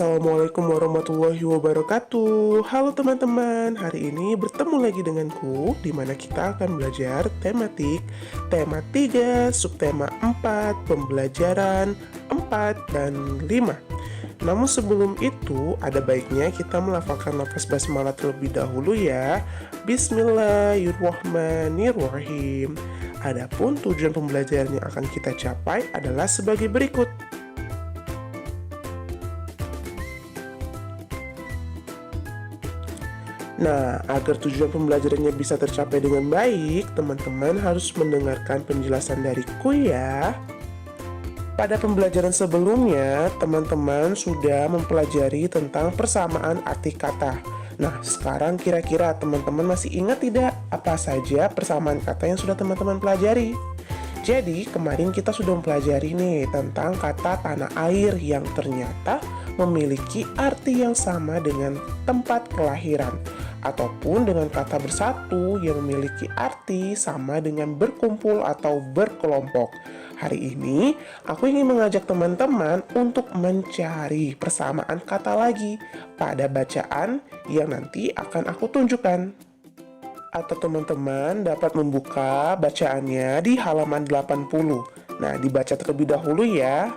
Assalamualaikum warahmatullahi wabarakatuh. Halo teman-teman, hari ini bertemu lagi denganku di mana kita akan belajar tematik tema 3, subtema 4, pembelajaran 4 dan 5. Namun sebelum itu, ada baiknya kita melafalkan lafaz basmalah terlebih dahulu ya. Bismillahirrahmanirrahim. Adapun tujuan pembelajaran yang akan kita capai adalah sebagai berikut. Nah, agar tujuan pembelajarannya bisa tercapai dengan baik, teman-teman harus mendengarkan penjelasan dariku ya. Pada pembelajaran sebelumnya, teman-teman sudah mempelajari tentang persamaan arti kata. Nah, sekarang kira-kira teman-teman masih ingat tidak apa saja persamaan kata yang sudah teman-teman pelajari? Jadi, kemarin kita sudah mempelajari nih tentang kata tanah air yang ternyata memiliki arti yang sama dengan tempat kelahiran, ataupun dengan kata bersatu yang memiliki arti sama dengan berkumpul atau berkelompok. Hari ini, aku ingin mengajak teman-teman untuk mencari persamaan kata lagi pada bacaan yang nanti akan aku tunjukkan. Atau teman-teman dapat membuka bacaannya di halaman 80. Nah, dibaca terlebih dahulu ya.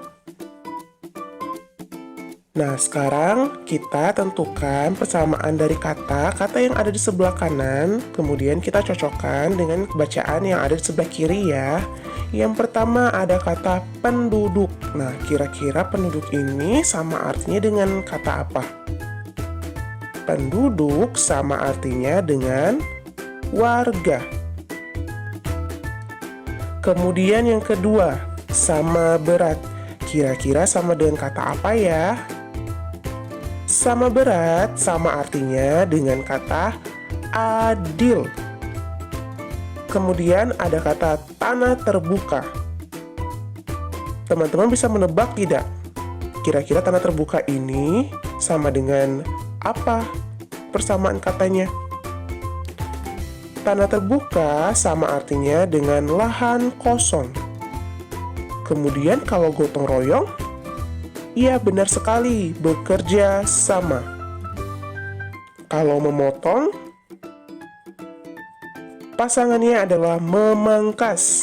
Nah, sekarang kita tentukan persamaan dari kata-kata yang ada di sebelah kanan, kemudian kita cocokkan dengan bacaan yang ada di sebelah kiri ya. Yang pertama ada kata penduduk. Nah, kira-kira penduduk ini sama artinya dengan kata apa? Penduduk sama artinya dengan warga. Kemudian yang kedua, sama berat. Kira-kira sama dengan kata apa ya? Sama berat sama artinya dengan kata adil. Kemudian ada kata tanah terbuka. Teman-teman bisa menebak tidak? Kira-kira tanah terbuka ini sama dengan apa persamaan katanya? Tanah terbuka sama artinya dengan lahan kosong. Kemudian kalau gotong royong, iya benar sekali, bekerja sama. Kalau memotong, pasangannya adalah memangkas.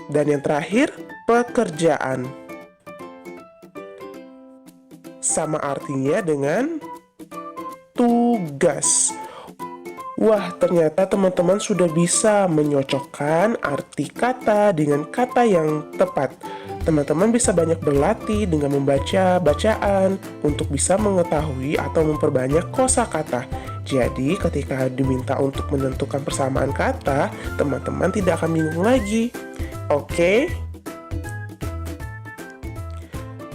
Dan yang terakhir, pekerjaan. Sama artinya dengan tugas. Wah, ternyata teman-teman sudah bisa menyocokkan arti kata dengan kata yang tepat. Teman-teman bisa banyak berlatih dengan membaca bacaan untuk bisa mengetahui atau memperbanyak kosakata. Jadi, ketika diminta untuk menentukan persamaan kata, teman-teman tidak akan bingung lagi. Oke?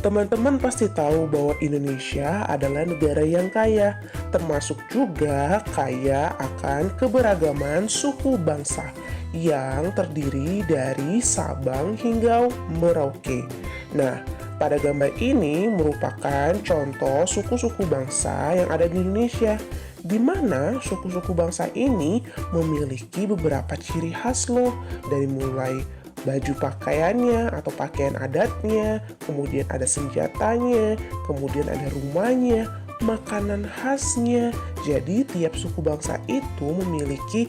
Teman-teman pasti tahu bahwa Indonesia adalah negara yang kaya, termasuk juga kaya akan keberagaman suku bangsa yang terdiri dari Sabang hingga Merauke. Nah, pada gambar ini merupakan contoh suku-suku bangsa yang ada di Indonesia, di mana suku-suku bangsa ini memiliki beberapa ciri khas loh, dari mulai baju pakaiannya atau pakaian adatnya, kemudian ada senjatanya, kemudian ada rumahnya, makanan khasnya. Jadi tiap suku bangsa itu memiliki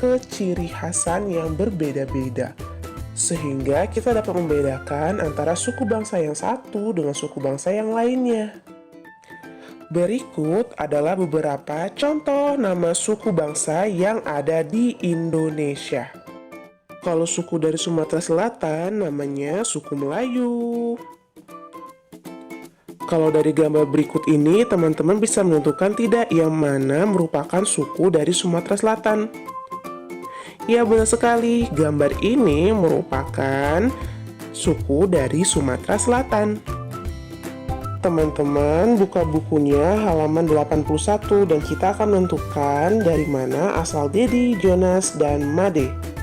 keciri khasan yang berbeda-beda. Sehingga kita dapat membedakan antara suku bangsa yang satu dengan suku bangsa yang lainnya. Berikut adalah beberapa contoh nama suku bangsa yang ada di Indonesia. Kalau suku dari Sumatera Selatan namanya suku Melayu. Kalau dari gambar berikut ini, teman-teman bisa menentukan tidak yang mana merupakan suku dari Sumatera Selatan. Ya, benar sekali. Gambar ini merupakan suku dari Sumatera Selatan. Teman-teman buka bukunya halaman 81 dan kita akan menentukan dari mana asal Dedi, Jonas, dan Made.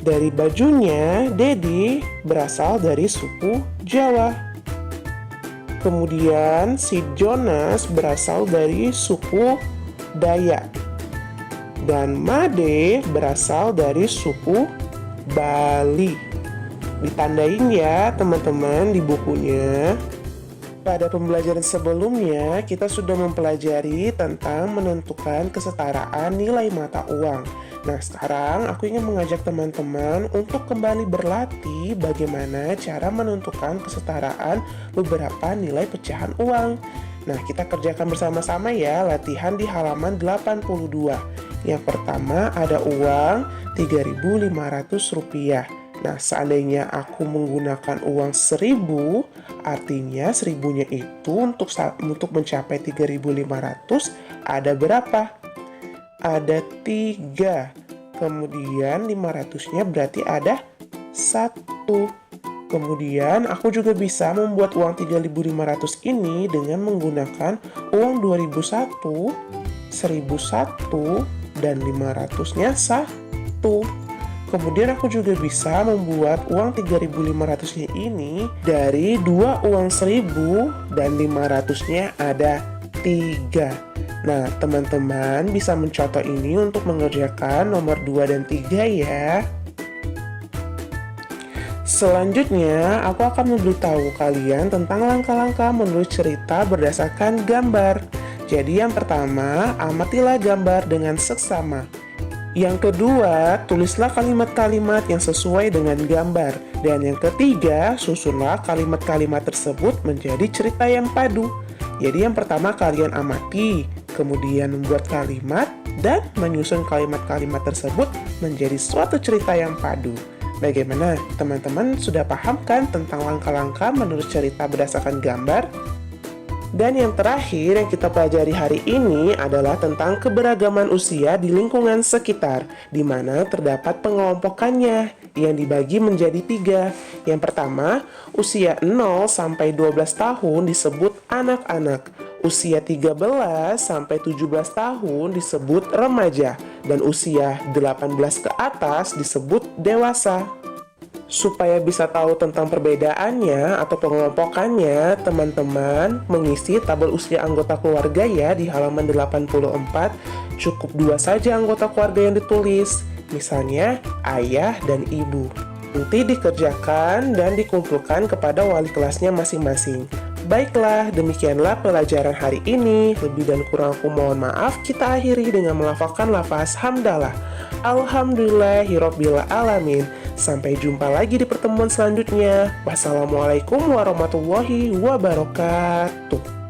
Dari bajunya, Dedi berasal dari suku Jawa. Kemudian si Jonas berasal dari suku Dayak. Dan Made berasal dari suku Bali. Ditandain ya teman-teman di bukunya. Pada pembelajaran sebelumnya, kita sudah mempelajari tentang menentukan kesetaraan nilai mata uang. Nah, sekarang aku ingin mengajak teman-teman untuk kembali berlatih bagaimana cara menentukan kesetaraan beberapa nilai pecahan uang. Nah, kita kerjakan bersama-sama ya, latihan di halaman 82. Yang pertama ada uang Rp3.500. Nah, seandainya aku menggunakan uang 1.000, artinya 1.000-nya itu untuk mencapai 3.500 ada berapa? Ada 3. Kemudian 500-nya berarti ada 1. Kemudian aku juga bisa membuat uang 3.500 ini dengan menggunakan uang 2.001, 1.001, dan 500-nya 1. Kemudian aku juga bisa membuat uang 3.500-nya ini dari 2 uang 1.000 dan 500-nya ada 3. Nah, teman-teman bisa mencontoh ini untuk mengerjakan nomor 2 dan 3 ya. Selanjutnya, aku akan memberitahu kalian tentang langkah-langkah menulis cerita berdasarkan gambar. Jadi yang pertama, amatilah gambar dengan seksama. Yang kedua, tulislah kalimat-kalimat yang sesuai dengan gambar. Dan yang ketiga, susunlah kalimat-kalimat tersebut menjadi cerita yang padu. Jadi yang pertama kalian amati, kemudian membuat kalimat, dan menyusun kalimat-kalimat tersebut menjadi suatu cerita yang padu. Bagaimana? Teman-teman sudah paham kan tentang langkah-langkah menulis cerita berdasarkan gambar? Dan yang terakhir yang kita pelajari hari ini adalah tentang keberagaman usia di lingkungan sekitar, di mana terdapat pengelompokannya yang dibagi menjadi 3. Yang pertama, usia 0 sampai 12 tahun disebut anak-anak. Usia 13 sampai 17 tahun disebut remaja, dan usia 18 ke atas disebut dewasa. Supaya bisa tahu tentang perbedaannya atau pengelompokannya, teman-teman mengisi tabel usia anggota keluarga ya di halaman 84. Cukup 2 saja anggota keluarga yang ditulis, misalnya ayah dan ibu. Nanti dikerjakan dan dikumpulkan kepada wali kelasnya masing-masing. Baiklah, demikianlah pelajaran hari ini. Lebih dan kurang aku mohon maaf. Kita akhiri dengan melafalkan lafaz hamdalah. Alhamdulillahirabbil alamin. Sampai jumpa lagi di pertemuan selanjutnya. Wassalamualaikum warahmatullahi wabarakatuh.